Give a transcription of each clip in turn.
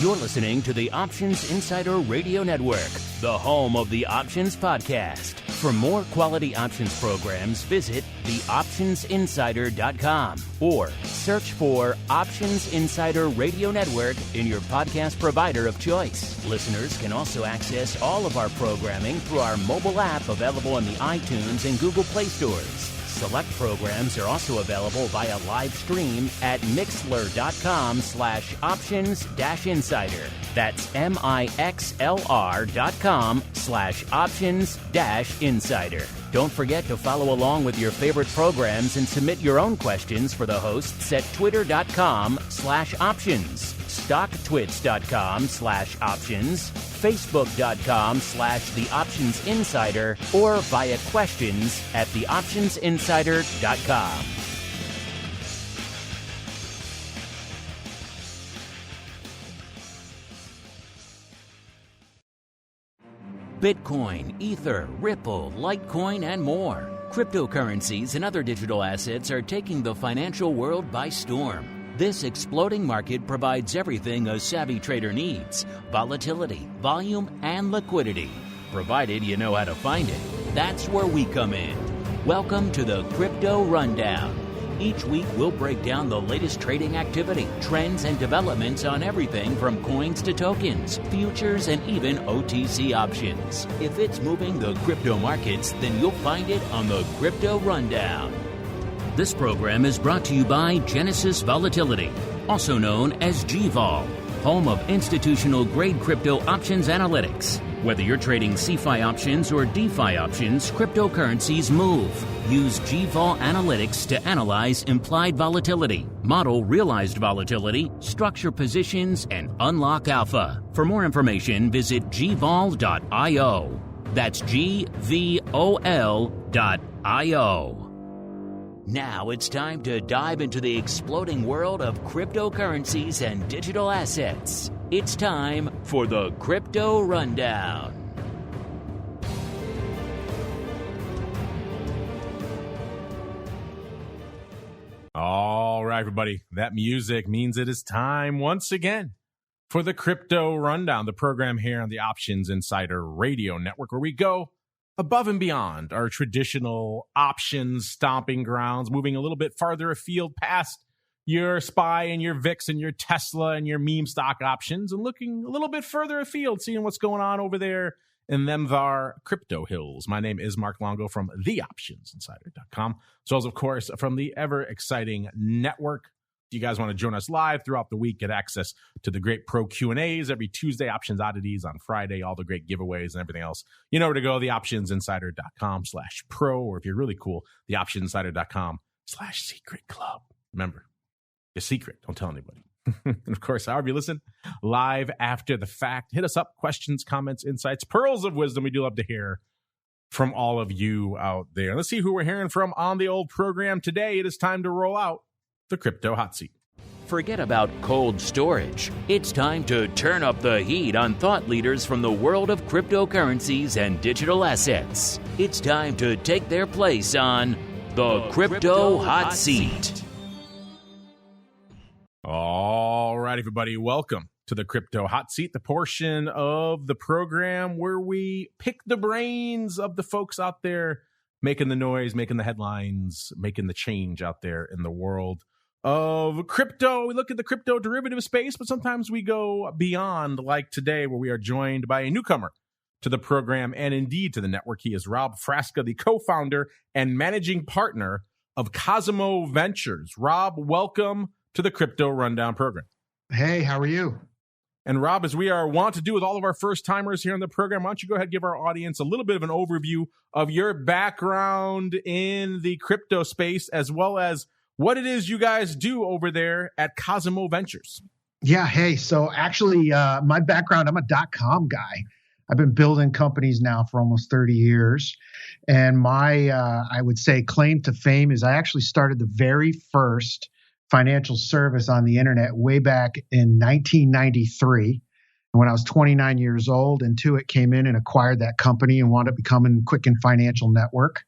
You're listening to the Options Insider Radio Network, the home of the Options Podcast. For more quality options programs, visit theoptionsinsider.com or search for Options Insider Radio Network in your podcast provider of choice. Listeners can also access all of our programming through our mobile app available in the iTunes and Google Play stores. Select programs are also available via live stream at mixlr.com/options-insider. That's mixlr.com/options-insider. Don't forget to follow along with your favorite programs and submit your own questions for the hosts at twitter.com/options, stocktwits.com/options, facebook.com/theoptionsinsider, or via questions at theoptionsinsider.com. Bitcoin, Ether, Ripple, Litecoin, and more. Cryptocurrencies and other digital assets are taking the financial world by storm. This exploding market provides everything a savvy trader needs: volatility, volume, and liquidity. Provided you know how to find it. That's where we come in. Welcome to the Crypto Rundown. Each week, we'll break down the latest trading activity, trends, and developments on everything from coins to tokens, futures, and even OTC options. If it's moving the crypto markets, then you'll find it on the Crypto Rundown. This program is brought to you by Genesis Volatility, also known as GVOL, home of institutional-grade crypto options analytics. Whether you're trading CeFi options or DeFi options, cryptocurrencies move. Use GVOL Analytics to analyze implied volatility, model realized volatility, structure positions, and unlock alpha. For more information, visit gvol.io. That's GVOL.io. Now it's time to dive into the exploding world of cryptocurrencies and digital assets. It's time for the Crypto Rundown. All right, everybody. That music means it is time once again for the Crypto Rundown, the program here on the Options Insider Radio Network, where we go above and beyond our traditional options stomping grounds, moving a little bit farther afield past your SPY and your VIX and your Tesla and your meme stock options, and looking a little bit further afield, seeing what's going on over there in them thar crypto hills. My name is Mark Longo from theoptionsinsider.com, as well as, of course, from the ever-exciting network. If you guys want to join us live throughout the week, get access to the great pro Q&As every Tuesday, Options Oddities on Friday, all the great giveaways and everything else. You know where to go, theoptionsinsider.com/pro, or if you're really cool, theoptionsinsider.com/secret club. Remember, your secret, don't tell anybody. And of course, however you listen, live after the fact, hit us up, questions, comments, insights, pearls of wisdom. We do love to hear from all of you out there. Let's see who we're hearing from on the old program today. It is time to roll out the Crypto Hot Seat. Forget about cold storage. It's time to turn up the heat on thought leaders from the world of cryptocurrencies and digital assets. It's time to take their place on the Crypto Hot Seat. All right, everybody, welcome to the Crypto Hot Seat, the portion of the program where we pick the brains of the folks out there making the noise, making the headlines, making the change out there in the world of crypto. We look at the crypto derivative space, but sometimes we go beyond, like today, where we are joined by a newcomer to the program and indeed to the network. He is Rob FRASCA, the co-founder and managing partner of Cosmo Ventures. Rob, welcome to the Crypto Rundown program. Hey, how are you? And Rob, as we are wont to do with all of our first-timers here on the program, why don't you go ahead and give our audience a little bit of an overview of your background in the crypto space, as well as what it is you guys do over there at Cosmo Ventures. Yeah, hey, so actually my background, I'm a .com guy. I've been building companies now for almost 30 years. And my, I would say, claim to fame is I actually started the very first financial service on the internet way back in 1993. And when I was 29 years old, Intuit came in and acquired that company and wound up becoming Quicken Financial Network.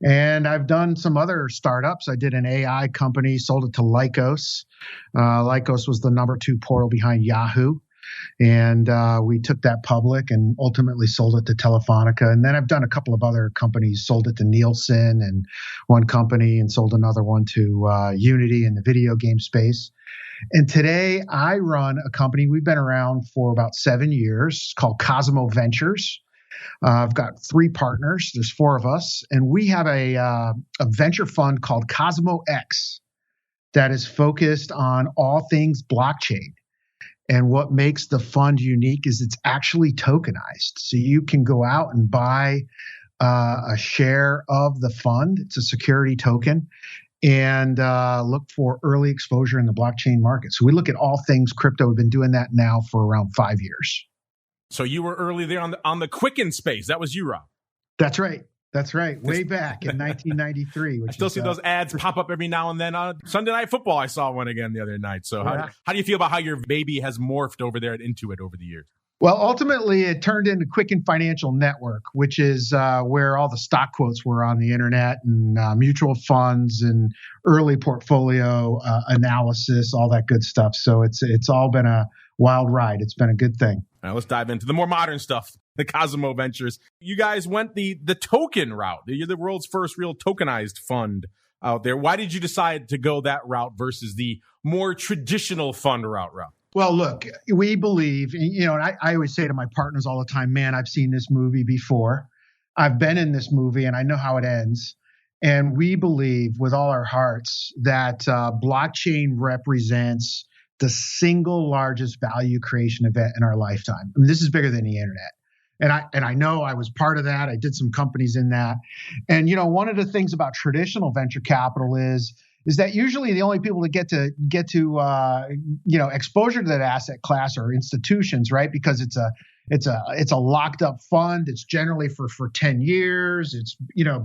And I've done some other startups. I did an AI company, sold it to Lycos. Lycos was the number 2 portal behind Yahoo. And we took that public and ultimately sold it to Telefonica. And then I've done a couple of other companies, sold it to Nielsen and one company, and sold another one to Unity in the video game space. And today I run a company. We've been around for about 7 years. It's called Cosmo Ventures. I've got 3 partners. There's 4 of us. And we have a venture fund called Cosmo X that is focused on all things blockchain. And what makes the fund unique is it's actually tokenized. So you can go out and buy a share of the fund. It's a security token. And look for early exposure in the blockchain market. So we look at all things crypto. We've been doing that now for around 5 years. So you were early there on the Quicken space. That was you, Rob. That's right. That's right. Way back in 1993. I still see those ads pop up every now and then. On Sunday Night Football, I saw one again the other night. So how do you feel about how your baby has morphed over there at Intuit over the years? Well, ultimately, it turned into Quicken Financial Network, which is where all the stock quotes were on the internet, and mutual funds and early portfolio analysis, all that good stuff. So it's all been a wild ride. It's been a good thing. All right, let's dive into the more modern stuff, the Cosmo Ventures. You guys went the token route. You're the world's first real tokenized fund out there. Why did you decide to go that route versus the more traditional fund route? Well, look, we believe, and I always say to my partners all the time, man, I've seen this movie before. I've been in this movie and I know how it ends. And we believe with all our hearts that blockchain represents the single largest value creation event in our lifetime. I mean, this is bigger than the internet. And I know I was part of that. I did some companies in that. And, one of the things about traditional venture capital is that usually the only people that get to exposure to that asset class are institutions, right? Because it's a locked up fund. It's generally for 10 years. It's,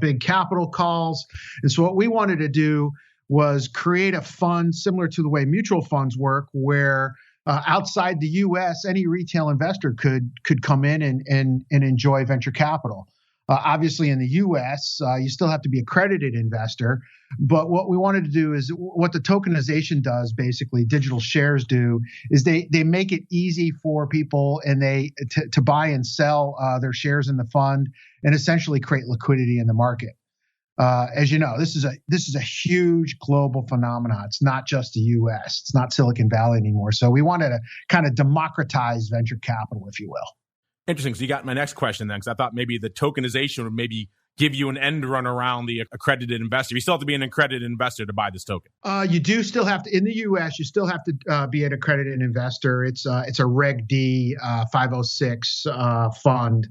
big capital calls. And so what we wanted to do was create a fund similar to the way mutual funds work, where outside the U.S., any retail investor could come in and enjoy venture capital. Obviously, in the U.S., you still have to be an accredited investor. But what we wanted to do is what the tokenization does, basically, digital shares do, is they make it easy for people and to buy and sell their shares in the fund and essentially create liquidity in the market. As you know, this is a huge global phenomenon. It's not just the U.S. It's not Silicon Valley anymore. So we wanted to kind of democratize venture capital, if you will. Interesting. So you got my next question then, because I thought maybe the tokenization would maybe give you an end run around the accredited investor. You still have to be an accredited investor to buy this token. You do still have to, in the U.S., you still have to be an accredited investor. It's a Reg D 506 fund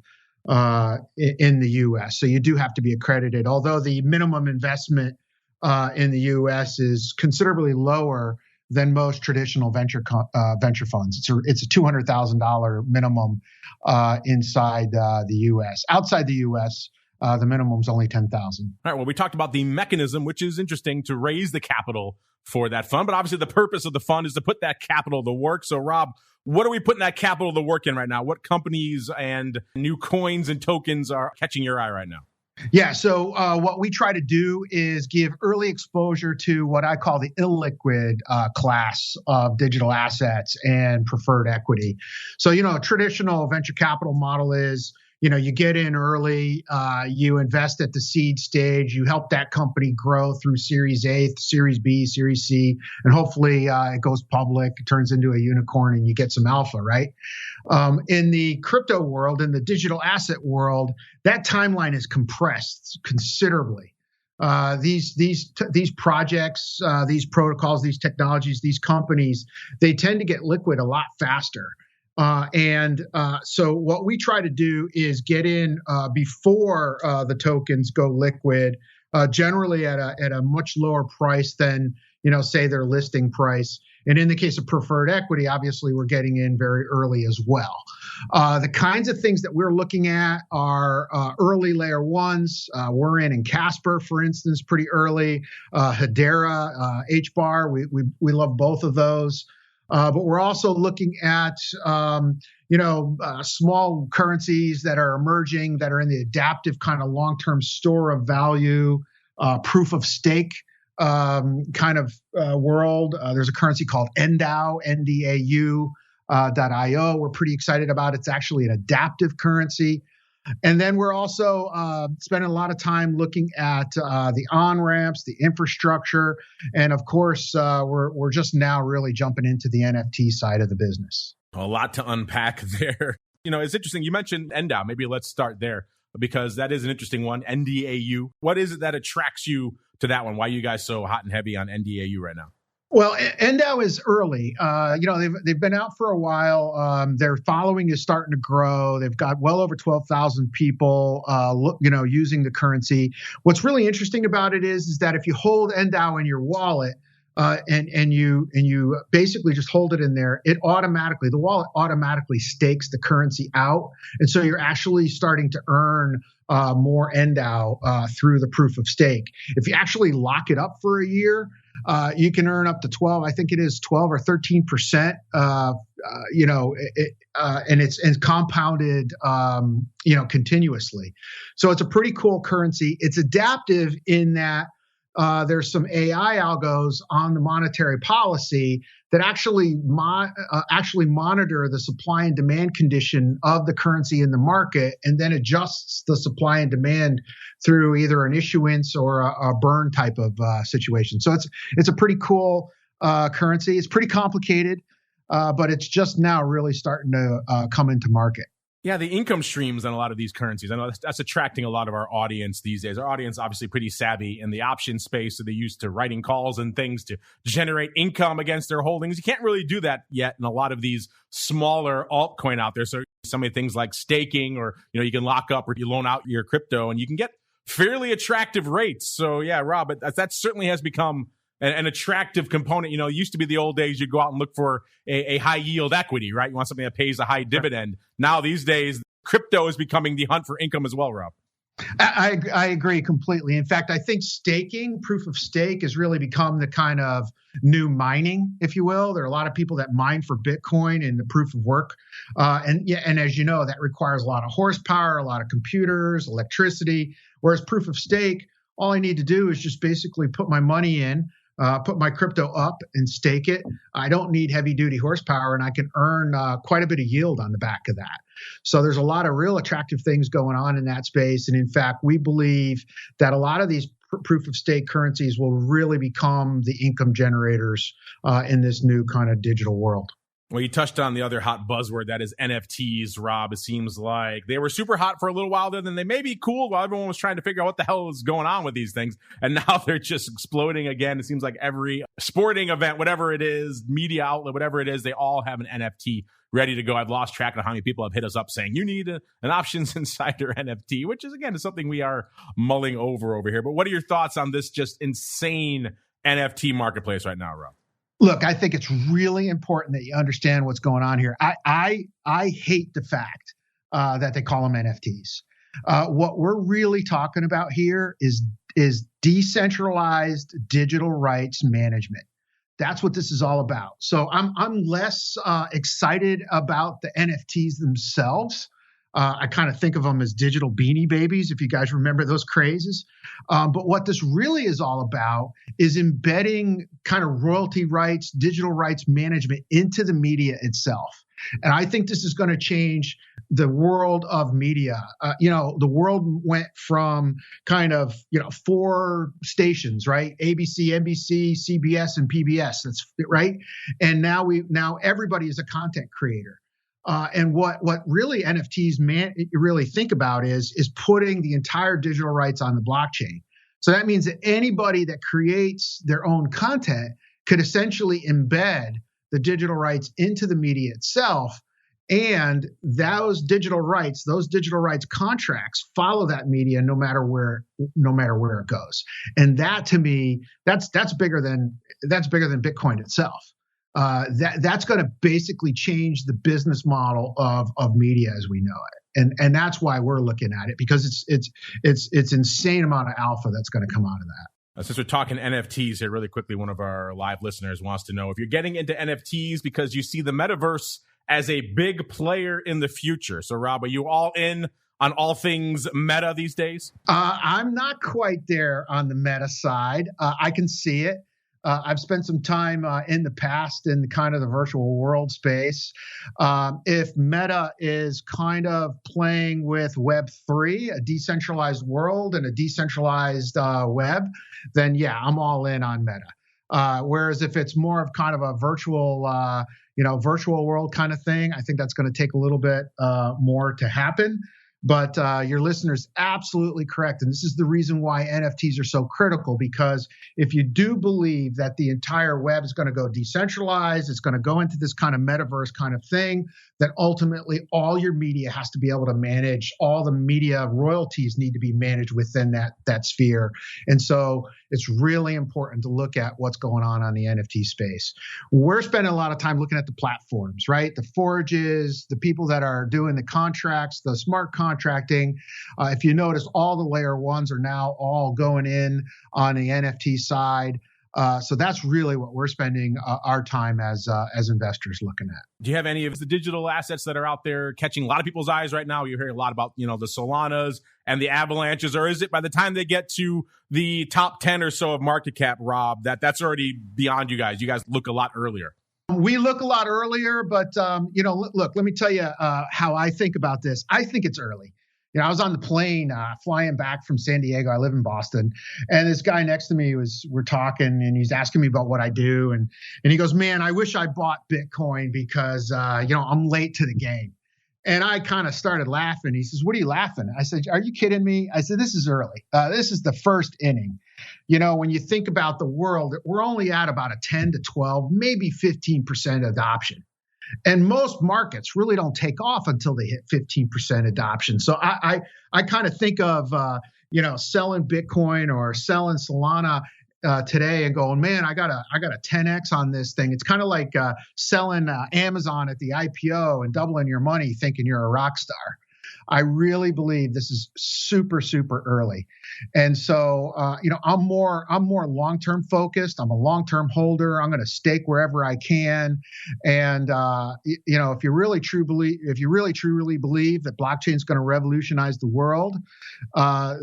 in the U.S. So you do have to be accredited, although the minimum investment in the U.S. is considerably lower than most traditional venture funds. It's a $200,000 minimum inside the U.S. Outside the U.S., the minimum is only $10,000. All right. Well, we talked about the mechanism, which is interesting, to raise the capital for that fund. But obviously, the purpose of the fund is to put that capital to work. So, Rob, what are we putting that capital to work in right now? What companies and new coins and tokens are catching your eye right now? Yeah, so what we try to do is give early exposure to what I call the illiquid class of digital assets and preferred equity. So, a traditional venture capital model is, you get in early, you invest at the seed stage, you help that company grow through Series A, Series B, Series C, and hopefully it goes public, it turns into a unicorn, and you get some alpha, right? In the crypto world, in the digital asset world, that timeline is compressed considerably. These projects, these protocols, these technologies, these companies, they tend to get liquid a lot faster. So what we try to do is get in before the tokens go liquid, generally at a much lower price than, say their listing price. And in the case of preferred equity, obviously we're getting in very early as well. The kinds of things that we're looking at are early layer ones. We're in Casper, for instance, pretty early. Hedera, HBAR, we love both of those. But we're also looking at, small currencies that are emerging, that are in the adaptive kind of long-term store of value, proof of stake kind of world. There's a currency called NDAU, NDAU. .io. We're pretty excited about. It's actually an adaptive currency. And then we're also spending a lot of time looking at the on-ramps, the infrastructure, and of course, we're just now really jumping into the NFT side of the business. A lot to unpack there. It's interesting. You mentioned NDAU. Maybe let's start there because that is an interesting one. NDAU. What is it that attracts you to that one? Why are you guys so hot and heavy on NDAU right now? Well, NDAU is early. They've been out for a while. Their following is starting to grow. They've got well over 12,000 people, using the currency. What's really interesting about it is that if you hold NDAU in your wallet, and you basically just hold it in there, the wallet automatically stakes the currency out, and so you're actually starting to earn more NDAU through the proof of stake. If you actually lock it up for a year, you can earn up to 12 or 13%. And it's compounded, continuously. So it's a pretty cool currency. It's adaptive in that there's some AI algos on the monetary policy that actually monitor the supply and demand condition of the currency in the market, and then adjusts the supply and demand through either an issuance or a burn type of situation. So it's a pretty cool currency. It's pretty complicated, but it's just now really starting to come into market. Yeah, the income streams on a lot of these currencies. I know that's attracting a lot of our audience these days. Our audience obviously pretty savvy in the option space, so they're used to writing calls and things to generate income against their holdings. You can't really do that yet in a lot of these smaller altcoin out there. So some of the things like staking, or you can lock up or you loan out your crypto and you can get fairly attractive rates. So yeah, Rob, that certainly has become an attractive component. It used to be the old days, you'd go out and look for a high yield equity, right? You want something that pays a high dividend. Now these days, crypto is becoming the hunt for income as well, Rob. I agree completely. In fact, I think staking, proof of stake, has really become the kind of new mining, if you will. There are a lot of people that mine for Bitcoin and the proof of work. And as you know, that requires a lot of horsepower, a lot of computers, electricity. Whereas proof of stake, all I need to do is just basically put my money in, put my crypto up and stake it. I don't need heavy duty horsepower, and I can earn quite a bit of yield on the back of that. So there's a lot of real attractive things going on in that space. And in fact, we believe that a lot of these proof of stake currencies will really become the income generators in this new kind of digital world. Well, you touched on the other hot buzzword, that is NFTs, Rob. It seems like they were super hot for a little while there, then they may be cool while everyone was trying to figure out what the hell is going on with these things. And now they're just exploding again. It seems like every sporting event, whatever it is, media outlet, whatever it is, they all have an NFT ready to go. I've lost track of how many people have hit us up saying, you need an Options Insider NFT, which is, again, is something we are mulling over here. But what are your thoughts on this just insane NFT marketplace right now, Rob? Look, I think it's really important that you understand what's going on here. I hate the fact that they call them NFTs. What we're really talking about here is decentralized digital rights management. That's what this is all about. So I'm less excited about the NFTs themselves. I kind of think of them as digital Beanie Babies, if you guys remember those crazes. But what this really is all about is embedding kind of royalty rights, digital rights management into the media itself. And I think this is going to change the world of media. The world went from kind of, 4 stations, right? ABC, NBC, CBS, and PBS. That's right. And now everybody is a content creator. And what really NFTs really think about is putting the entire digital rights on the blockchain. So that means that anybody that creates their own content could essentially embed the digital rights into the media itself. And those digital rights contracts follow that media no matter where it goes. And that, to me, that's bigger than Bitcoin itself. That's going to basically change the business model of media as we know it, and that's why we're looking at it, because it's insane amount of alpha that's going to come out of that. Since we're talking NFTs here, really quickly, one of our live listeners wants to know if you're getting into NFTs because you see the metaverse as a big player in the future. So, Rob, are you all in on all things meta these days? I'm not quite there on the meta side. I can see it. I've spent some time in the past in kind of the virtual world space. If Meta is kind of playing with Web3, a decentralized world and a decentralized web, then yeah, I'm all in on Meta. Whereas if it's more of kind of a virtual world kind of thing, I think that's going to take a little bit more to happen. But your listener's absolutely correct. And this is the reason why NFTs are so critical, because if you do believe that the entire web is going to go decentralized, it's going to go into this kind of metaverse kind of thing, that ultimately all your media has to be able to manage, all the media royalties need to be managed within that sphere. And so it's really important to look at what's going on the NFT space. We're spending a lot of time looking at the platforms, right? The forages, the people that are doing the contracts, the smart contracting. If you notice, all the layer ones are now all going in on the NFT side. So that's really what we're spending our time as investors looking at. Do you have any of the digital assets that are out there catching a lot of people's eyes right now? You hear a lot about, the Solanas and the Avalanches, or is it by the time they get to the top 10 or so of market cap, Rob, that's already beyond you guys? You guys look a lot earlier. We look a lot earlier, but look, let me tell you how I think about this. I think it's early. I was on the plane flying back from San Diego. I live in Boston, and this guy next to me we're talking, and he's asking me about what I do, and he goes, "Man, I wish I bought Bitcoin because I'm late to the game." And I kind of started laughing. He says, "What are you laughing at?" I said, "Are you kidding me?" I said, "This is early. This is the first inning. When you think about the world, we're only at about a 10 to 12, maybe 15% adoption. And most markets really don't take off until they hit 15% adoption. So I kind of think of, selling Bitcoin or selling Solana today and going, man, I got a 10x on this thing. It's kind of like selling Amazon at the IPO and doubling your money thinking you're a rock star. I really believe this is super, super early. And so, I'm more long-term focused. I'm a long-term holder. I'm going to stake wherever I can. And, if you really truly believe that blockchain is going to revolutionize the world,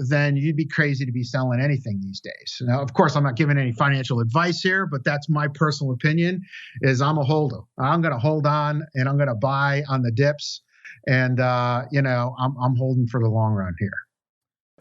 then you'd be crazy to be selling anything these days. Now, of course, I'm not giving any financial advice here, but that's my personal opinion is I'm a holder. I'm going to hold on and I'm going to buy on the dips. And, I'm holding for the long run here.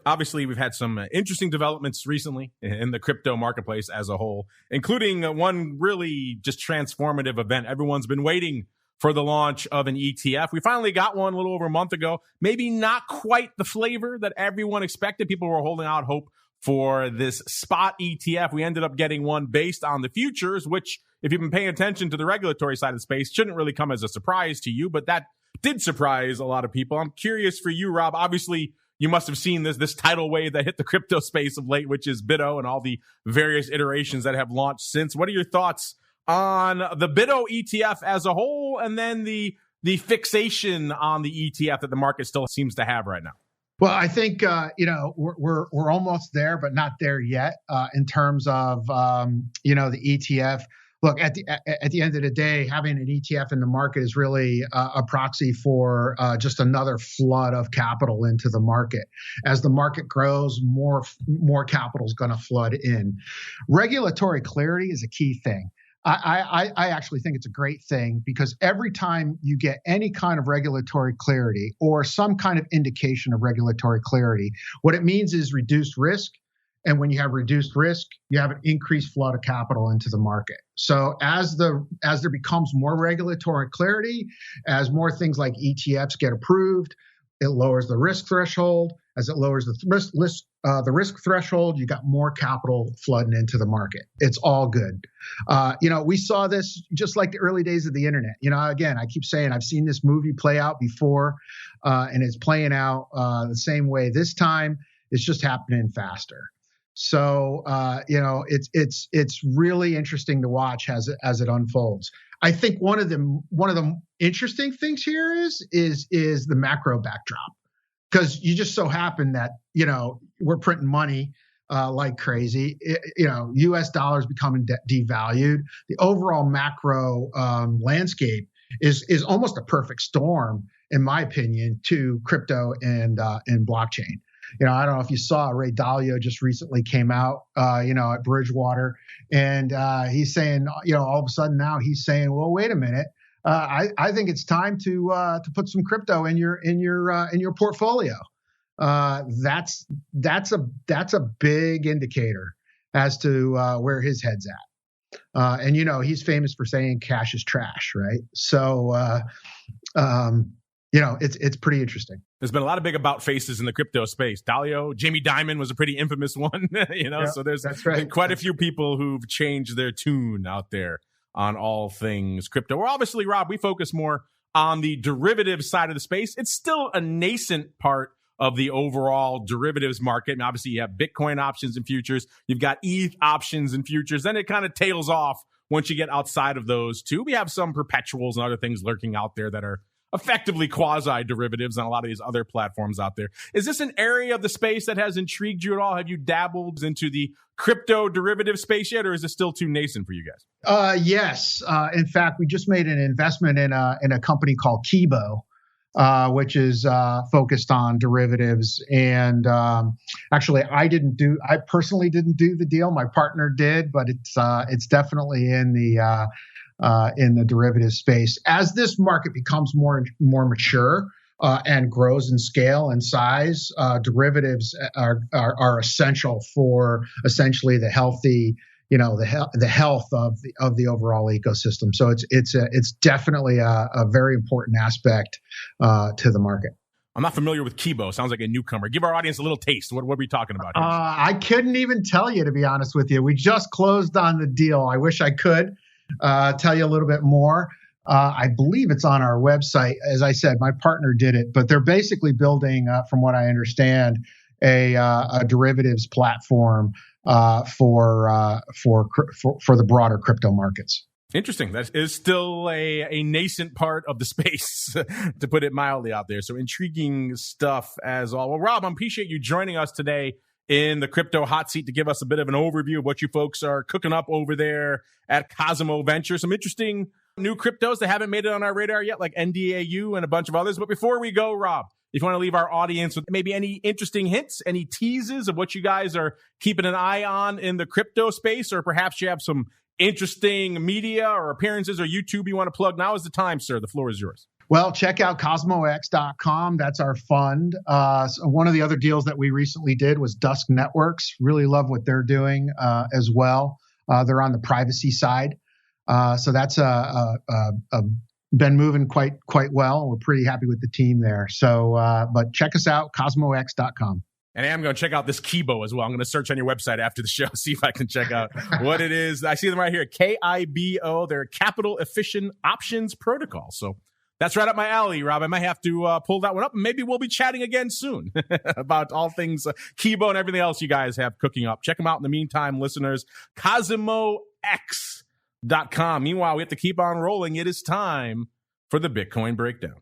Obviously, we've had some interesting developments recently in the crypto marketplace as a whole, including one really just transformative event. Everyone's been waiting for the launch of an ETF. We finally got one a little over a month ago. Maybe not quite the flavor that everyone expected. People were holding out hope for this spot ETF. We ended up getting one based on the futures, which, if you've been paying attention to the regulatory side of the space, shouldn't really come as a surprise to you, but that did surprise a lot of people. I'm curious for you, Rob. Obviously, you must have seen this tidal wave that hit the crypto space of late, which is BITO and all the various iterations that have launched since. What are your thoughts on the BITO ETF as a whole, and then the fixation on the ETF that the market still seems to have right now? Well, I think we're almost there, but not there yet in terms of the ETF. Look, at the end of the day, having an ETF in the market is really a proxy for just another flood of capital into the market. As the market grows, more capital is going to flood in. Regulatory clarity is a key thing. I actually think it's a great thing, because every time you get any kind of regulatory clarity or some kind of indication of regulatory clarity, what it means is reduced risk. And when you have reduced risk, you have an increased flood of capital into the market. So as there becomes more regulatory clarity, as more things like ETFs get approved, it lowers the risk threshold. As it lowers the risk threshold, you got more capital flooding into the market. It's all good. We saw this just like the early days of the internet. Again, I keep saying I've seen this movie play out before, and it's playing out the same way this time. It's just happening faster. So, it's really interesting to watch as it unfolds. I think one of the interesting things here is the macro backdrop, because you just so happen that, we're printing money like crazy. U.S. dollars becoming devalued. The overall macro landscape is almost a perfect storm, in my opinion, to crypto and blockchain. I don't know if you saw Ray Dalio just recently came out, at Bridgewater, and he's saying, all of a sudden now he's saying, well, wait a minute. I think it's time to put some crypto in your portfolio. That's a big indicator as to where his head's at. And he's famous for saying cash is trash, right? So it's pretty interesting. There's been a lot of big about faces in the crypto space. Dalio, Jamie Dimon was a pretty infamous one, so there's quite a few people who've changed their tune out there on all things crypto. Well, obviously, Rob, we focus more on the derivative side of the space. It's still a nascent part of the overall derivatives market. And obviously, you have Bitcoin options and futures. You've got ETH options and futures. Then it kind of tails off once you get outside of those two. We have some perpetuals and other things lurking out there that are effectively quasi-derivatives on a lot of these other platforms out there. Is this an area of the space that has intrigued you at all? Have you dabbled into the crypto derivative space yet, or is it still too nascent for you guys? Yes. In fact, we just made an investment in a company called Kibo, which is focused on derivatives. And actually, I personally didn't do the deal. My partner did, but it's definitely in the derivative space. As this market becomes more mature and grows in scale and size, derivatives are essential for essentially the healthy, the health of the overall ecosystem. So it's definitely a very important aspect to the market. I'm not familiar with Kibo. Sounds like a newcomer. Give our audience a little taste. What are we talking about here? I couldn't even tell you, to be honest with you. We just closed on the deal. I wish I could tell you a little bit more. I believe it's on our website. As I said, my partner did it, but they're basically building, from what I understand, a derivatives platform for the broader crypto markets. Interesting. That is still a nascent part of the space, to put it mildly out there. So intriguing stuff as all. Well, Rob, I appreciate you joining us today in the crypto hot seat to give us a bit of an overview of what you folks are cooking up over there at Cosmo Ventures. Some interesting new cryptos that haven't made it on our radar yet, like NDAU and a bunch of others. But before we go, Rob, if you want to leave our audience with maybe any interesting hints, any teases of what you guys are keeping an eye on in the crypto space, or perhaps you have some interesting media or appearances or YouTube you want to plug, now is the time, sir. The floor is yours. Well, check out CosmoX.com. That's our fund. So one of the other deals that we recently did was Dusk Networks. Really love what they're doing as well. They're on the privacy side. So that's been moving quite well. We're pretty happy with the team there. So, but check us out, CosmoX.com. And I am going to check out this Kibo as well. I'm going to search on your website after the show, see if I can check out what it is. I see them right here, KIBO. They're Capital Efficient Options Protocol. So that's right up my alley, Rob. I might have to pull that one up, and maybe we'll be chatting again soon about all things Kibo and everything else you guys have cooking up. Check them out in the meantime, listeners. CosmoX.com. Meanwhile, we have to keep on rolling. It is time for the Bitcoin Breakdown.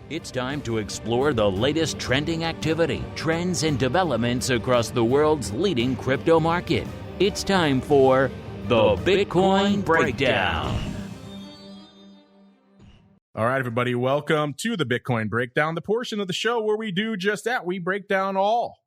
It's time to explore the latest trending activity, trends, and developments across the world's leading crypto market. It's time for the Bitcoin Breakdown. All right, everybody, welcome to the Bitcoin Breakdown, the portion of the show where we do just that. We break down all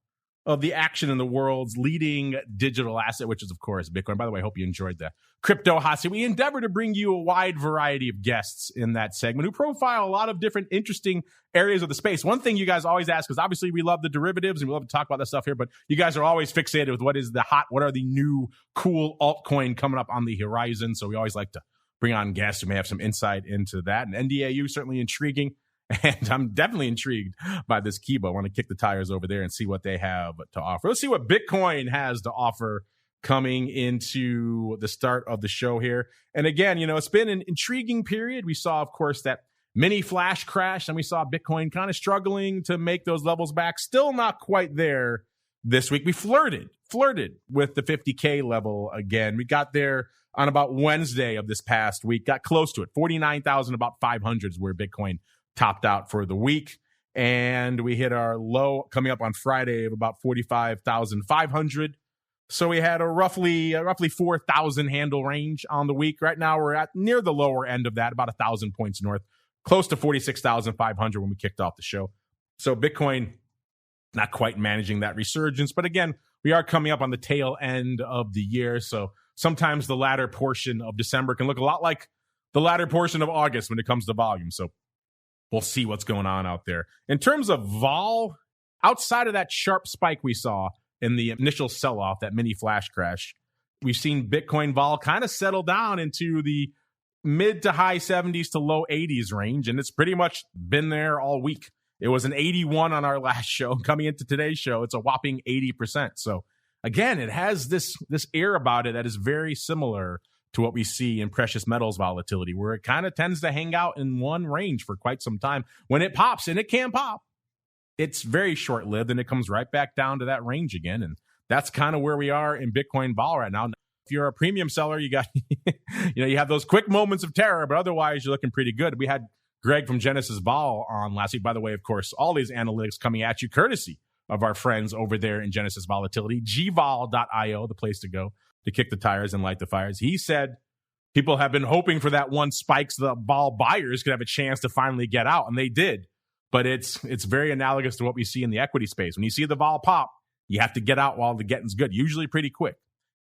of the action in the world's leading digital asset, which is, of course, Bitcoin. By the way, I hope you enjoyed the crypto hot seat. We endeavor to bring you a wide variety of guests in that segment who profile a lot of different interesting areas of the space. One thing you guys always ask, because obviously we love the derivatives and we love to talk about that stuff here, but you guys are always fixated with what are the new cool altcoin coming up on the horizon. So we always like to bring on guests who may have some insight into that. And NDAU, certainly intriguing. And I'm definitely intrigued by this Kibo. I want to kick the tires over there and see what they have to offer. Let's see what Bitcoin has to offer coming into the start of the show here. And again, it's been an intriguing period. We saw, of course, that mini flash crash, and we saw Bitcoin kind of struggling to make those levels back. Still not quite there this week. We flirted with the 50K level again. We got there on about Wednesday of this past week, got close to it. 49,000, about 500 is where Bitcoin topped out for the week. And we hit our low coming up on Friday of about 45,500. So we had a roughly 4,000 handle range on the week. Right now we're at near the lower end of that, about 1,000 points north, close to 46,500 when we kicked off the show. So Bitcoin not quite managing that resurgence. But again, we are coming up on the tail end of the year. So sometimes the latter portion of December can look a lot like the latter portion of August when it comes to volume. So we'll see what's going on out there. In terms of vol, outside of that sharp spike we saw in the initial sell-off, that mini flash crash, we've seen Bitcoin vol kind of settle down into the mid to high 70s to low 80s range, and it's pretty much been there all week. It was an 81 on our last show. Coming into today's show, it's a whopping 80%. So again, it has this air about it that is very similar to what we see in precious metals volatility, where it kind of tends to hang out in one range for quite some time. When it pops, and it can pop, it's very short-lived, and it comes right back down to that range again. And that's kind of where we are in Bitcoin vol right now. If you're a premium seller, you got, you have those quick moments of terror, but otherwise you're looking pretty good. We had Greg from Genesis Vol on last week. By the way, of course, all these analytics coming at you courtesy of our friends over there in Genesis Volatility, gvol.io, the place to go to kick the tires and light the fires. He said people have been hoping for that one spike so the vol buyers could have a chance to finally get out, and they did. But it's very analogous to what we see in the equity space. When you see the vol pop, you have to get out while the getting's good, usually pretty quick.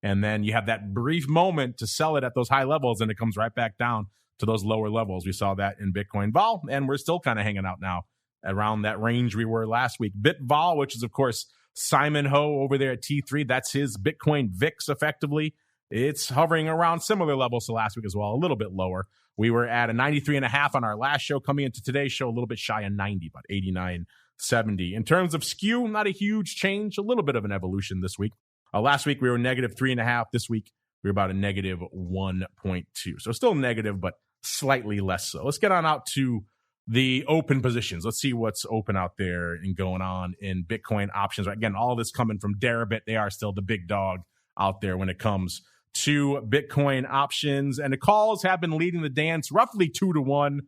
And then you have that brief moment to sell it at those high levels, and it comes right back down to those lower levels. We saw that in Bitcoin vol, and we're still kind of hanging out now around that range we were last week. BitVol, which is, of course, Simon Ho over there at T3, that's his Bitcoin VIX effectively. It's hovering around similar levels to last week as well, a little bit lower. We were at a 93.5 on our last show. Coming into today's show, a little bit shy of 90, about 89.70. In terms of SKEW, not a huge change, a little bit of an evolution this week. Last week, we were negative 3.5. This week, we were about a negative 1.2. So still negative, but slightly less so. Let's get on out to the open positions. Let's see what's open out there and going on in Bitcoin options. Again, all this coming from Deribit. They are still the big dog out there when it comes to Bitcoin options. And the calls have been leading the dance roughly 2-1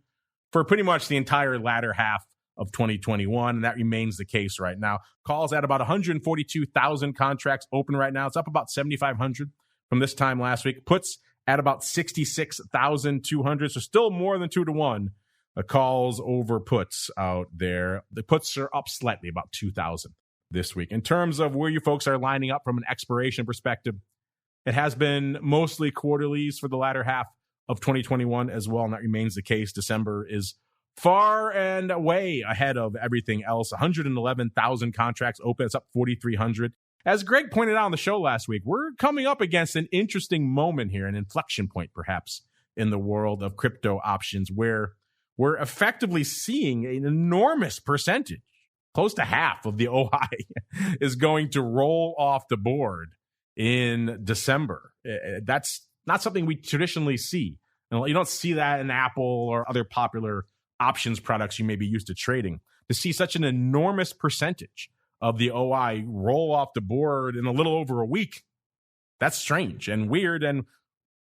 for pretty much the entire latter half of 2021, and that remains the case right now. Calls at about 142,000 contracts open right now. It's up about 7,500 from this time last week. Puts at about 66,200, so still more than 2-1. Calls over puts out there. The puts are up slightly, about 2,000 this week. In terms of where you folks are lining up from an expiration perspective, it has been mostly quarterlies for the latter half of 2021 as well, and that remains the case. December is far and away ahead of everything else. 111,000 contracts open. It's up 4,300. As Greg pointed out on the show last week, we're coming up against an interesting moment here, an inflection point perhaps in the world of crypto options, where we're effectively seeing an enormous percentage, close to half of the OI is going to roll off the board in December. That's not something we traditionally see. You don't see that in Apple or other popular options products you may be used to trading. To see such an enormous percentage of the OI roll off the board in a little over a week, that's strange and weird, and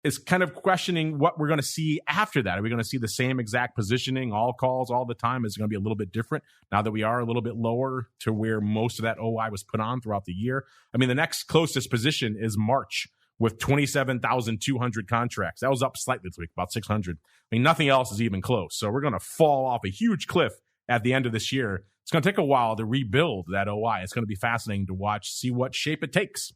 is kind of questioning what we're going to see after that. Are we going to see the same exact positioning, all calls all the time? Is it going to be a little bit different now that we are a little bit lower to where most of that OI was put on throughout the year? I mean, the next closest position is March with 27,200 contracts. That was up slightly this week, about 600. I mean, nothing else is even close. So we're going to fall off a huge cliff at the end of this year. It's going to take a while to rebuild that OI. It's going to be fascinating to watch, see what shape it takes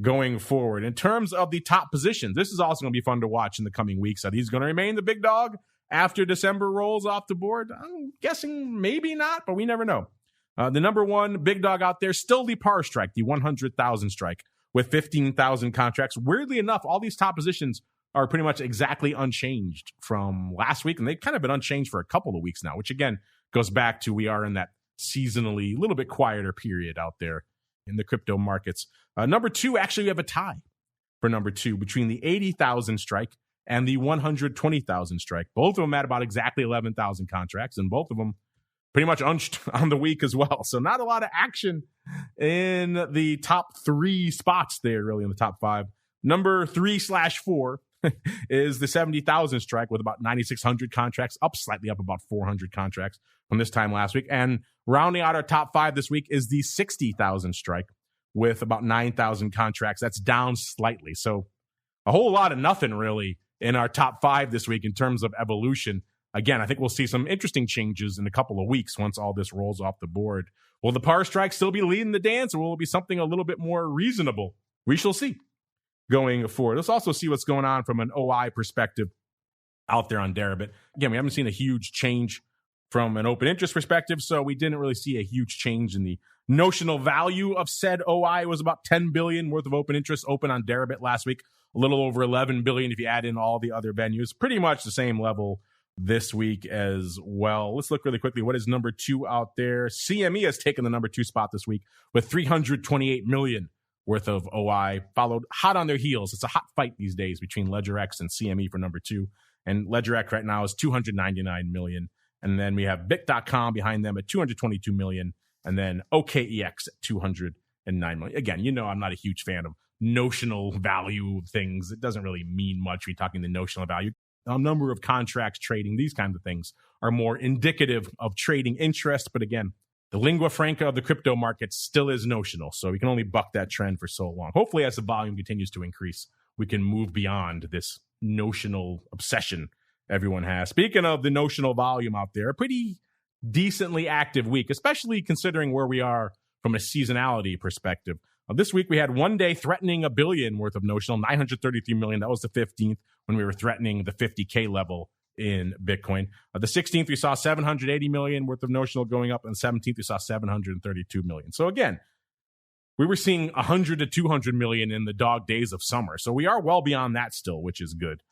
going forward. In terms of the top positions, this is also going to be fun to watch in the coming weeks. Are these going to remain the big dog after December rolls off the board? I'm guessing maybe not, but we never know. The number one big dog out there, still the par strike, the 100,000 strike with 15,000 contracts. Weirdly enough, all these top positions are pretty much exactly unchanged from last week, and they've kind of been unchanged for a couple of weeks now, which again goes back to we are in that seasonally a little bit quieter period out there in the crypto markets. Number two, actually, we have a tie for number two between the 80,000 strike and the 120,000 strike. Both of them at about exactly 11,000 contracts, and both of them pretty much unched on the week as well. So not a lot of action in the top three spots there, really, in the top five. Number 3/4 is the 70,000 strike with about 9,600 contracts, up slightly, up about 400 contracts from this time last week. And rounding out our top five this week is the 60,000 strike with about 9,000 contracts. That's down slightly. So a whole lot of nothing really in our top five this week in terms of evolution. again, I think we'll see some interesting changes in a couple of weeks once all this rolls off the board. Will the power strike still be leading the dance, or will it be something a little bit more reasonable? We shall see going forward. Let's also see what's going on from an OI perspective out there on Deribit. Again, we haven't seen a huge change from an open interest perspective, so we didn't really see a huge change in the notional value of said OI. It was about 10 billion worth of open interest open on Deribit last week, a little over 11 billion if you add in all the other venues. Pretty much the same level this week as well. Let's look really quickly. What is number 2 out there? CME has taken the number 2 spot this week with 328 million worth of OI, followed hot on their heels. It's a hot fight these days between LedgerX and CME for number 2. And LedgerX right now is 299 million. And then we have Bit.com behind them at 222 million. And then OKEX at 209 million. Again, you know I'm not a huge fan of notional value things. It doesn't really mean much when you're talking the notional value. A number of contracts trading, these kinds of things are more indicative of trading interest. But again, the lingua franca of the crypto market still is notional. So we can only buck that trend for so long. Hopefully, as the volume continues to increase, we can move beyond this notional obsession everyone has. Speaking of the notional volume out there, a pretty decently active week, especially considering where we are from a seasonality perspective. This week, we had one day threatening $1 billion worth of notional, 933 million. That was the 15th when we were threatening the 50K level in Bitcoin. The 16th, we saw 780 million worth of notional going up, and the 17th, we saw 732 million. So again, we were seeing 100 to 200 million in the dog days of summer. So we are well beyond that still, which is good.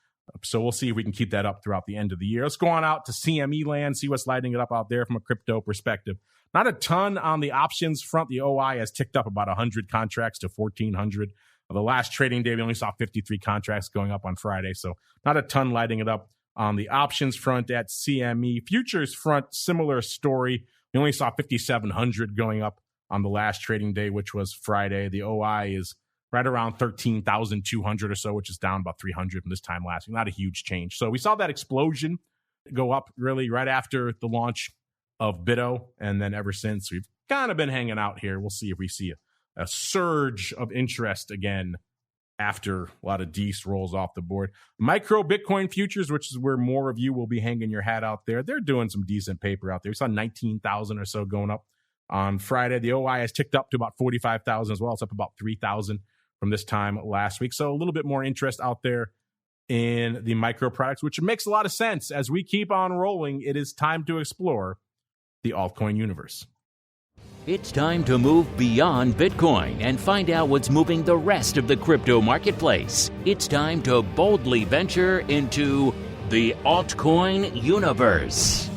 So we'll see if we can keep that up throughout the end of the year. Let's go on out to CME land, see what's lighting it up out there from a crypto perspective. Not a ton on the options front. The OI has ticked up about 100 contracts to 1,400. The last trading day, we only saw 53 contracts going up on Friday. So not a ton lighting it up on the options front at CME. Futures front, similar story. We only saw 5,700 going up on the last trading day, which was Friday. The OI is right around 13,200 or so, which is down about 300 from this time last week. Not a huge change. So we saw that explosion go up really right after the launch of BITO. And then ever since, we've kind of been hanging out here. We'll see if we see a surge of interest again after a lot of Dees rolls off the board. Micro Bitcoin futures, which is where more of you will be hanging your hat out there. They're doing some decent paper out there. We saw 19,000 or so going up on Friday. The OI has ticked up to about 45,000 as well. It's up about 3,000 from this time last week. So a little bit more interest out there in the micro products, which makes a lot of sense. As we keep on rolling, it is time to explore the altcoin universe. It's time to move beyond Bitcoin and find out what's moving the rest of the crypto marketplace. It's time to boldly venture into the altcoin universe.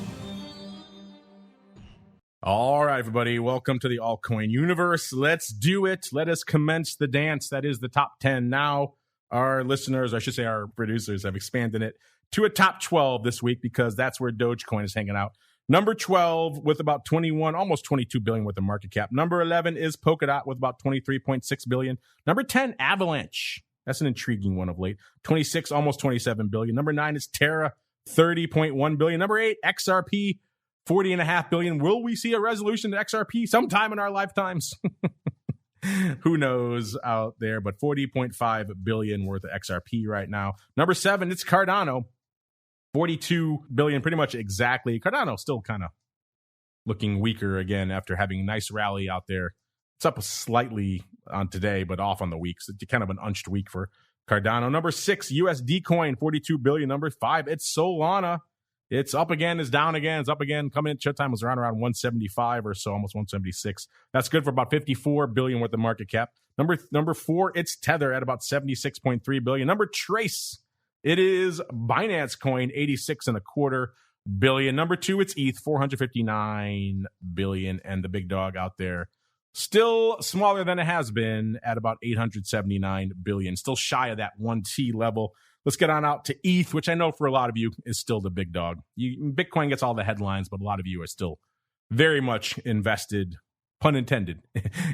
All right, everybody, welcome to the altcoin universe. Let's do it. Let us commence the dance. That is the top 10 now. Our listeners, I should say our producers, have expanded it to a top 12 this week because that's where Dogecoin is hanging out. Number 12 with about 21, almost 22 billion worth of market cap. Number 11 is Polkadot with about 23.6 billion. Number 10, Avalanche. That's an intriguing one of late. 26, almost 27 billion. Number 9 is Terra, 30.1 billion. Number 8, XRP, 40.5 billion. Will we see a resolution to XRP sometime in our lifetimes? Who knows out there, but 40.5 billion worth of XRP right now. Number 7, it's Cardano. 42 billion, pretty much exactly. Cardano still kind of looking weaker again after having a nice rally out there. It's up slightly on today, but off on the week. So it's kind of an unched week for Cardano. Number 6, USD coin, 42 billion. Number 5, it's Solana. It's up again, it's down again, it's up again. Coming in showtime was around 175 or so, almost 176. That's good for about 54 billion worth of market cap. Number 4, it's Tether at about 76.3 billion. Number Trace, it is Binance Coin, 86.25 billion. Number 2, it's ETH, 459 billion. And the big dog out there, still smaller than it has been at about 879 billion. Still shy of that 1T level. Let's get on out to ETH, which I know for a lot of you is still the big dog. Bitcoin gets all the headlines, but a lot of you are still very much invested, pun intended,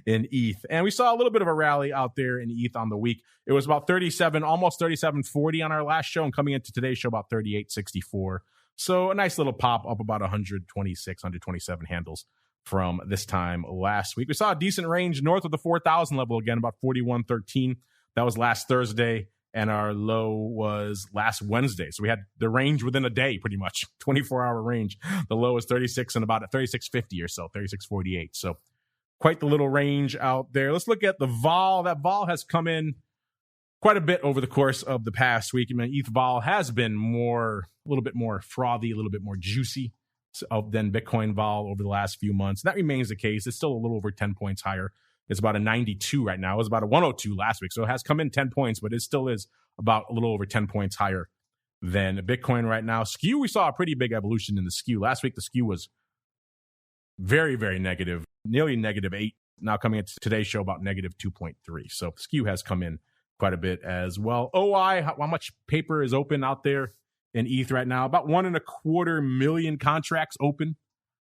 in ETH. And we saw a little bit of a rally out there in ETH on the week. It was about 37, almost 37.40 on our last show, and coming into today's show about 38.64. So a nice little pop up about 126, 127 handles from this time last week. We saw a decent range north of the 4,000 level again, about 41.13. That was last Thursday. and our low was last Wednesday. So we had the range within a day, pretty much 24-hour range. The low is 36 and about 36.50 or so, 36.48. So quite the little range out there. Let's look at the vol. That vol has come in quite a bit over the course of the past week. I mean, ETH vol has been a little bit more frothy, a little bit more juicy than Bitcoin vol over the last few months. That remains the case. It's still a little over 10 points higher. It's about a 92 right now. It was about a 102 last week. So it has come in 10 points, but it still is about a little over 10 points higher than Bitcoin right now. SKEW, we saw a pretty big evolution in the SKEW. Last week, the SKEW was very, very negative, nearly -8. Now coming into today's show about -2.3. So SKEW has come in quite a bit as well. OI, how much paper is open out there in ETH right now? About 1.25 million contracts open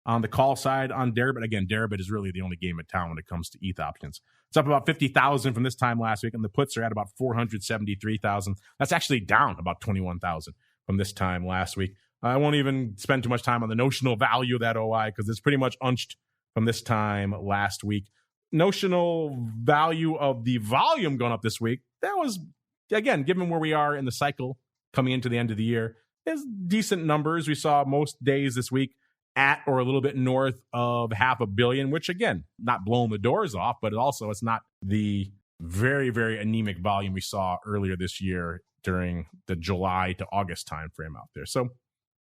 on the call side on Deribit. Again, Deribit is really the only game in town when it comes to ETH options. It's up about 50,000 from this time last week, and the puts are at about 473,000. That's actually down about 21,000 from this time last week. I won't even spend too much time on the notional value of that OI because it's pretty much unched from this time last week. Notional value of the volume going up this week, that was, again, given where we are in the cycle coming into the end of the year, is decent numbers. We saw most days this week at or a little bit north of 500 million, which, again, not blowing the doors off, but also it's not the very, very anemic volume we saw earlier this year during the July to August timeframe out there. So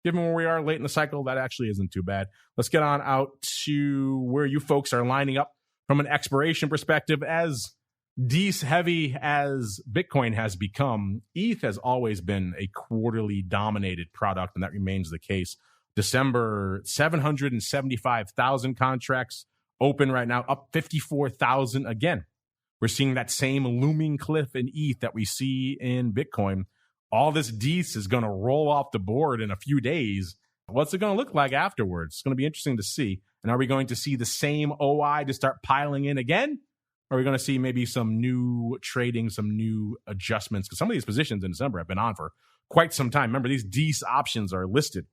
given where we are late in the cycle, that actually isn't too bad. Let's get on out to where you folks are lining up from an expiration perspective. As DECE heavy as Bitcoin has become, ETH has always been a quarterly dominated product, and that remains the case. December, 775,000 contracts open right now, up 54,000 again. We're seeing that same looming cliff in ETH that we see in Bitcoin. All this DECE is going to roll off the board in a few days. What's it going to look like afterwards? It's going to be interesting to see. And are we going to see the same OI to start piling in again? Or are we going to see maybe some new trading, some new adjustments? Because some of these positions in December have been on for quite some time. Remember, these DECE options are listed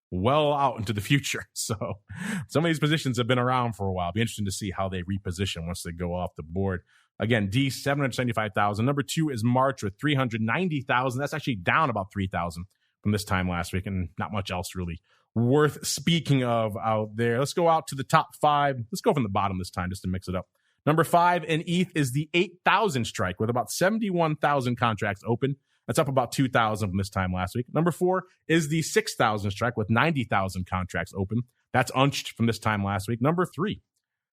well out into the future. So some of these positions have been around for a while. It'll be interesting to see how they reposition once they go off the board. Again, DECE, 775,000. Number 2 is March with 390,000. That's actually down about 3,000 from this time last week, and not much else really worth speaking of out there. Let's go out to the top 5. Let's go from the bottom this time just to mix it up. Number 5 in ETH is the 8,000 strike with about 71,000 contracts open. That's up about 2,000 from this time last week. Number 4 is the 6,000 strike with 90,000 contracts open. That's unched from this time last week. Number 3,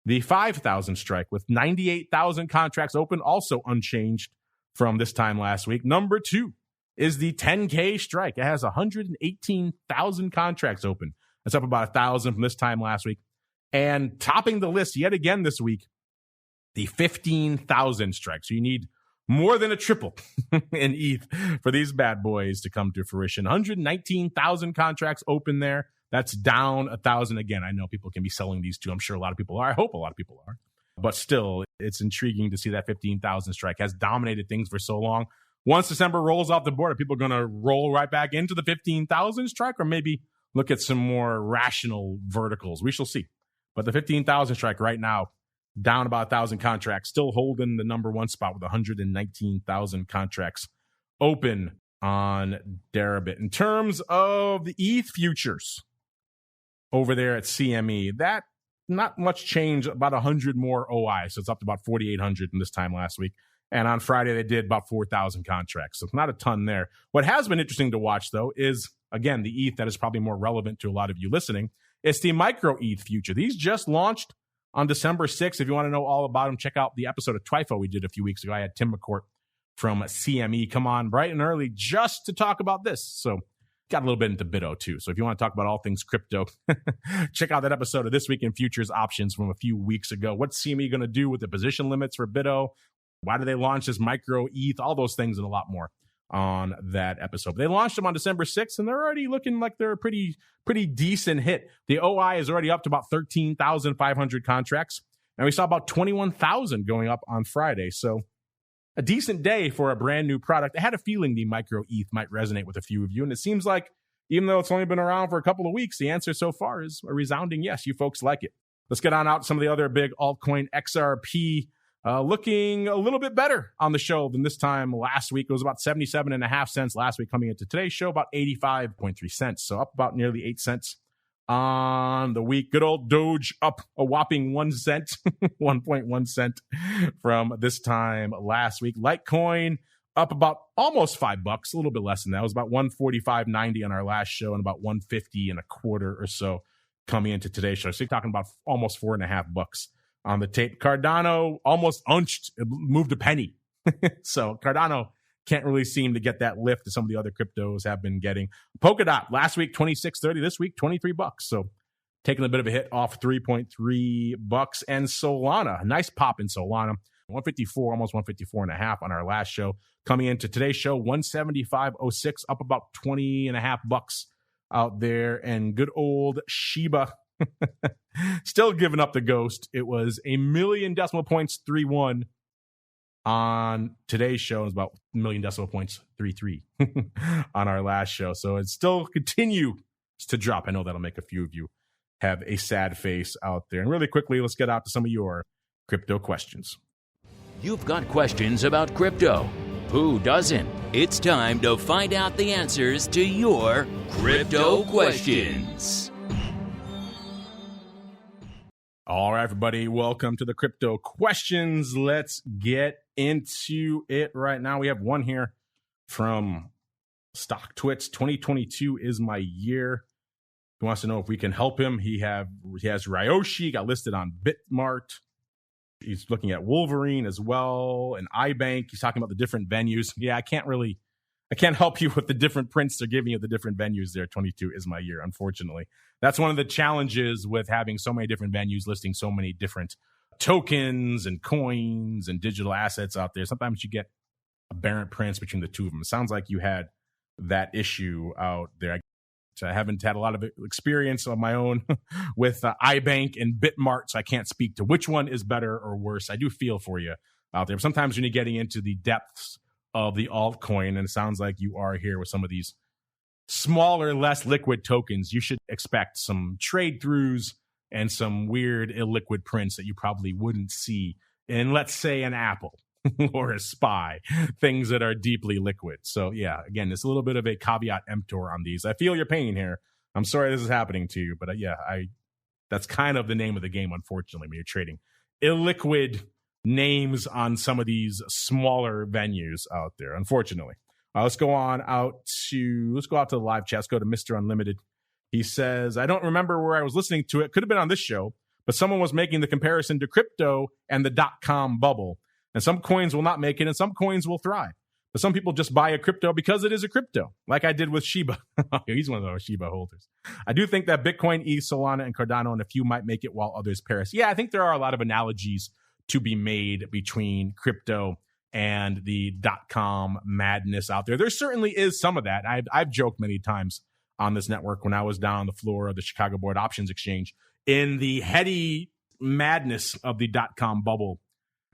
the 5,000 strike with 98,000 contracts open, also unchanged from this time last week. Number 2 is the 10K strike. It has 118,000 contracts open. That's up about 1,000 from this time last week. And topping the list yet again this week, the 15,000 strike. So you need more than a triple in ETH for these bad boys to come to fruition. 119,000 contracts open there. That's down 1,000 again. I know people can be selling these too. I'm sure a lot of people are. I hope a lot of people are. But still, it's intriguing to see that 15,000 strike has dominated things for so long. Once December rolls off the board, are people going to roll right back into the 15,000 strike or maybe look at some more rational verticals? We shall see. But the 15,000 strike right now, down about 1,000 contracts, still holding the number 1 spot with 119,000 contracts open on Deribit. In terms of the ETH futures over there at CME, that not much change, about 100 more OI. So it's up to about 4,800 from this time last week. And on Friday, they did about 4,000 contracts. So not a ton there. What has been interesting to watch, though, is, again, the ETH that is probably more relevant to a lot of you listening. It's the micro ETH future. These just launched on December 6th. If you want to know all about them, check out the episode of TWIFO we did a few weeks ago. I had Tim McCourt from CME come on bright and early just to talk about this. So got a little bit into BITO too. So if you want to talk about all things crypto, check out that episode of This Week in Futures Options from a few weeks ago. What's CME going to do with the position limits for BITO? Why do they launch this micro ETH? All those things and a lot more on that episode. They launched them on December 6th, and they're already looking like they're a pretty decent hit. The OI is already up to about 13,500 contracts, and we saw about 21,000 going up on Friday. So a decent day for a brand new product. I had a feeling the micro ETH might resonate with a few of you, and it seems like even though it's only been around for a couple of weeks, the answer so far is a resounding yes. You folks like it. Let's get on out to some of the other big altcoin. XRP looking a little bit better on the show than this time last week. It was about 77.5 cents last week. Coming into today's show, about 85.3 cents. So up about nearly 8 cents on the week. Good old Doge up a whopping 1 cent, 1.1 cent from this time last week. Litecoin up about almost $5, a little bit less than that. It was about 145.90 on our last show and about 150.25 or so coming into today's show. So you're talking about almost $4.50 on the tape. Cardano almost unched, it moved a penny. So Cardano can't really seem to get that lift that some of the other cryptos have been getting. Polkadot last week, $26.30. This week, $23. So taking a bit of a hit off $3.3. And Solana, nice pop in Solana. 154, almost 154.5 on our last show. Coming into today's show, 175.06, up about 20.5 bucks out there. And good old Shiba, still giving up the ghost. It was 1,000,000.31 on today's show. It was about 1,000,000.33 on our last show. So it still continues to drop. I know that'll make a few of you have a sad face out there. And really quickly, let's get out to some of your crypto questions. You've got questions about crypto. Who doesn't? It's time to find out the answers to your crypto questions. All right, everybody, welcome to the crypto questions. Let's get into it right now. We have one here from StockTwits. 2022 is my year. He wants to know if we can help him. He has Ryoshi, got listed on Bitmart. He's looking at Wolverine as well, and iBank. He's talking about the different venues. Yeah, I can't help you with the different prints they're giving you at the different venues there. 22 is my year, unfortunately. That's one of the challenges with having so many different venues listing so many different tokens and coins and digital assets out there. Sometimes you get aberrant prints between the two of them. It sounds like you had that issue out there. I haven't had a lot of experience on my own with iBank and Bitmart, so I can't speak to which one is better or worse. I do feel for you out there. But sometimes when you're getting into the depths of the altcoin, and it sounds like you are here with some of these smaller, less liquid tokens, you should expect some trade throughs and some weird illiquid prints that you probably wouldn't see in, let's say, an Apple or a SPY, things that are deeply liquid. So yeah, again, it's a little bit of a caveat emptor on these. I feel your pain here. I'm sorry this is happening to you, but that's kind of the name of the game, unfortunately, when you're trading illiquid names on some of these smaller venues out there, unfortunately. Let's go out to the live chat. Let's go to Mr. Unlimited. He says, I don't remember where I was listening to it. Could have been on this show, but someone was making the comparison to crypto and the .com bubble. And some coins will not make it, and some coins will thrive. But some people just buy a crypto because it is a crypto, like I did with Shiba. He's one of those Shiba holders. I do think that Bitcoin, ETH, Solana, and Cardano, and a few might make it while others perish. Yeah, I think there are a lot of analogies to be made between crypto and the .com madness out there. There certainly is some of that. I've joked many times on this network when I was down on the floor of the Chicago Board Options Exchange in the heady madness of the .com bubble.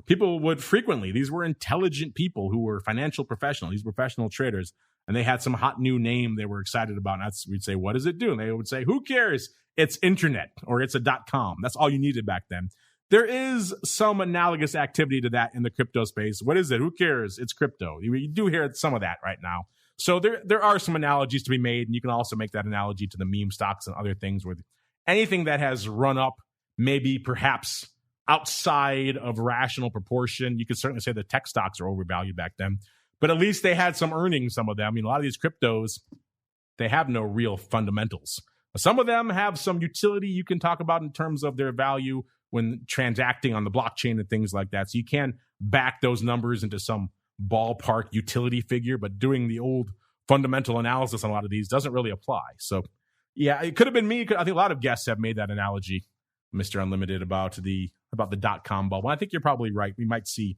People would frequently, these were intelligent people who were financial professionals, these professional traders, and they had some hot new name they were excited about. And we'd say, what does it do? And they would say, who cares? It's internet, or it's a .com. That's all you needed back then. There is some analogous activity to that in the crypto space. What is it? Who cares? It's crypto. You do hear some of that right now. So there are some analogies to be made, and you can also make that analogy to the meme stocks and other things where anything that has run up, maybe perhaps outside of rational proportion. You could certainly say the tech stocks are overvalued back then, but at least they had some earnings, some of them. I mean, a lot of these cryptos, they have no real fundamentals. Some of them have some utility you can talk about in terms of their value when transacting on the blockchain and things like that. So you can back those numbers into some ballpark utility figure, but doing the old fundamental analysis on a lot of these doesn't really apply. So yeah, it could have been me. I think a lot of guests have made that analogy, Mr. Unlimited, about the .com bubble. I think you're probably right. We might see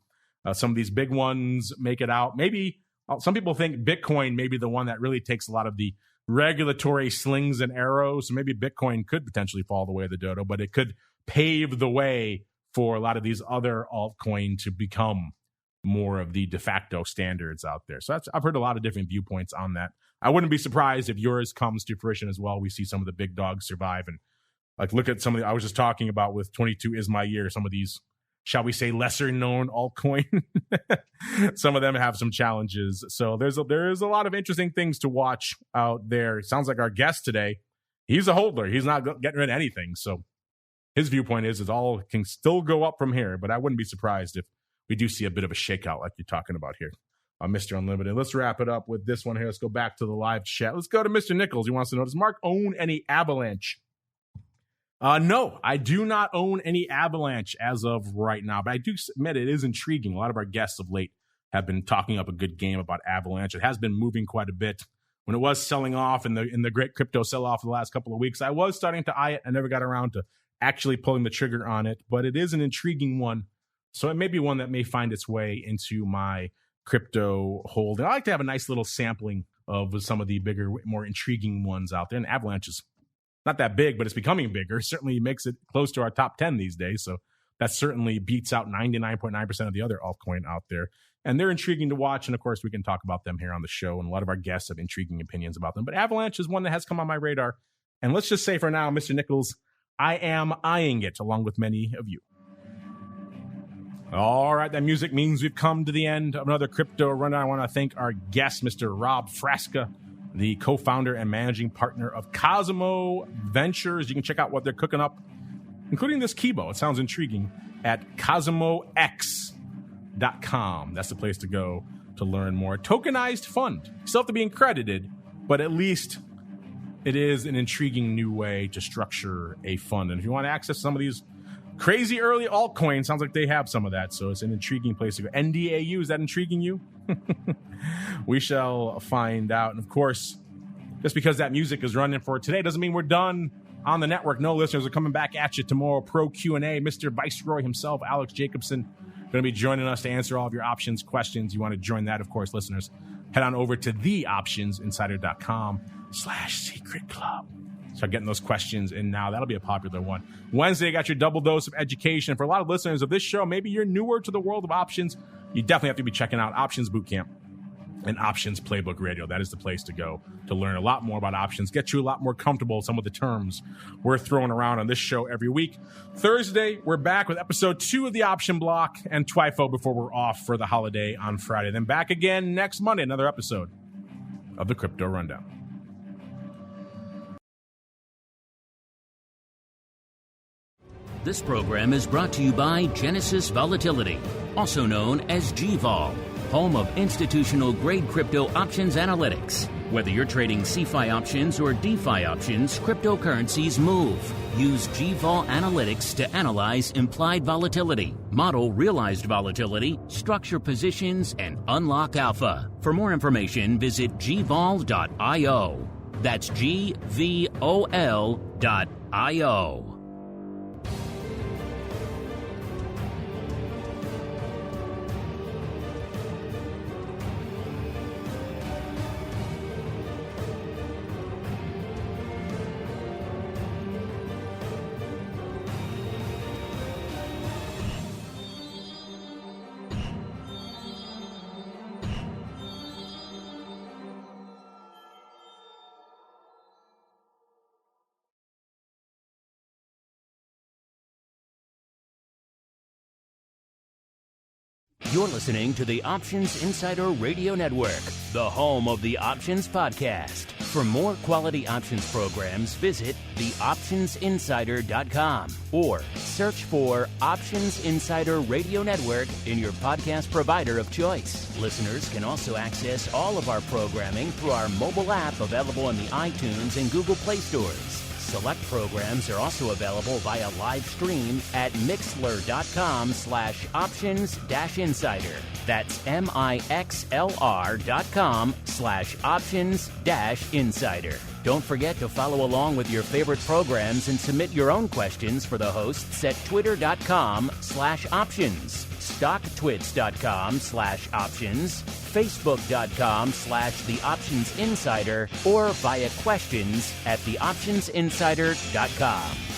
some of these big ones make it out. Maybe some people think Bitcoin may be the one that really takes a lot of the regulatory slings and arrows. So maybe Bitcoin could potentially fall the way of the dodo, but it could pave the way for a lot of these other altcoins to become more of the de facto standards out there. So I've heard a lot of different viewpoints on that. I wouldn't be surprised if yours comes to fruition as well. We see some of the big dogs survive, and like look at some of the, I was just talking about with 22 is my year, some of these shall we say, lesser known altcoin. Some of them have some challenges. So there's a lot of interesting things to watch out there. It sounds like our guest today, he's a holder. He's not getting rid of anything. So his viewpoint is all can still go up from here, but I wouldn't be surprised if we do see a bit of a shakeout like you're talking about here. Mr. Unlimited. Let's wrap it up with this one here. Let's go back to the live chat. Let's go to Mr. Nichols. He wants to know, does Mark own any Avalanche? No, I do not own any Avalanche as of right now, but I do admit it is intriguing. A lot of our guests of late have been talking up a good game about Avalanche. It has been moving quite a bit. When it was selling off in the great crypto sell-off the last couple of weeks, I was starting to eye it. I never got around to actually pulling the trigger on it, but it is an intriguing one. So it may be one that may find its way into my crypto hold. And I like to have a nice little sampling of some of the bigger, more intriguing ones out there. And Avalanche is not that big, but it's becoming bigger. Certainly makes it close to our top 10 these days. So that certainly beats out 99.9% of the other altcoin out there. And they're intriguing to watch. And of course, we can talk about them here on the show. And a lot of our guests have intriguing opinions about them. But Avalanche is one that has come on my radar. And let's just say for now, Mr. Nichols, I am eyeing it along with many of you. All right, that music means we've come to the end of another crypto rundown. I want to thank our guest, Mr. Rob FRASCA, the co-founder and managing partner of Cosmo Ventures. You can check out what they're cooking up, including this Kibo. It sounds intriguing at CosmoX.com. That's the place to go to learn more. Tokenized fund. You still have to be accredited, but at least it is an intriguing new way to structure a fund. And if you want to access some of these crazy early altcoins, sounds like they have some of that. So it's an intriguing place to go. NDAU, is that intriguing you? We shall find out. And of course, just because that music is running for today doesn't mean we're done on the network. No, listeners are coming back at you tomorrow. Pro Q&A. Mr. Viceroy himself, Alex Jacobson, going to be joining us to answer all of your options questions. You want to join that, of course, listeners, head on over to theoptionsinsider.com/secret club. Start getting those questions in now. That'll be a popular one. Wednesday, you got your double dose of education. For a lot of listeners of this show, maybe you're newer to the world of options. You definitely have to be checking out Options Bootcamp and Options Playbook Radio. That is the place to go to learn a lot more about options, get you a lot more comfortable with some of the terms we're throwing around on this show every week. Thursday, we're back with episode 2 of the Option Block and TWIFO before we're off for the holiday on Friday. Then back again next Monday, another episode of the Crypto Rundown. This program is brought to you by Genesis Volatility, also known as GVOL, home of institutional-grade crypto options analytics. Whether you're trading CeFi options or DeFi options, cryptocurrencies move. Use GVOL Analytics to analyze implied volatility, model realized volatility, structure positions, and unlock alpha. For more information, visit gvol.io. That's GVOL.io. You're listening to the Options Insider Radio Network, the home of the Options Podcast. For more quality options programs, visit theoptionsinsider.com or search for Options Insider Radio Network in your podcast provider of choice. Listeners can also access all of our programming through our mobile app available in the iTunes and Google Play stores. Select programs are also available via live stream at mixlr.com/options-insider. That's mixlr.com/options-insider. Don't forget to follow along with your favorite programs and submit your own questions for the hosts at twitter.com/options, stocktwits.com/options, facebook.com/theoptionsinsider, or via questions at theoptionsinsider.com.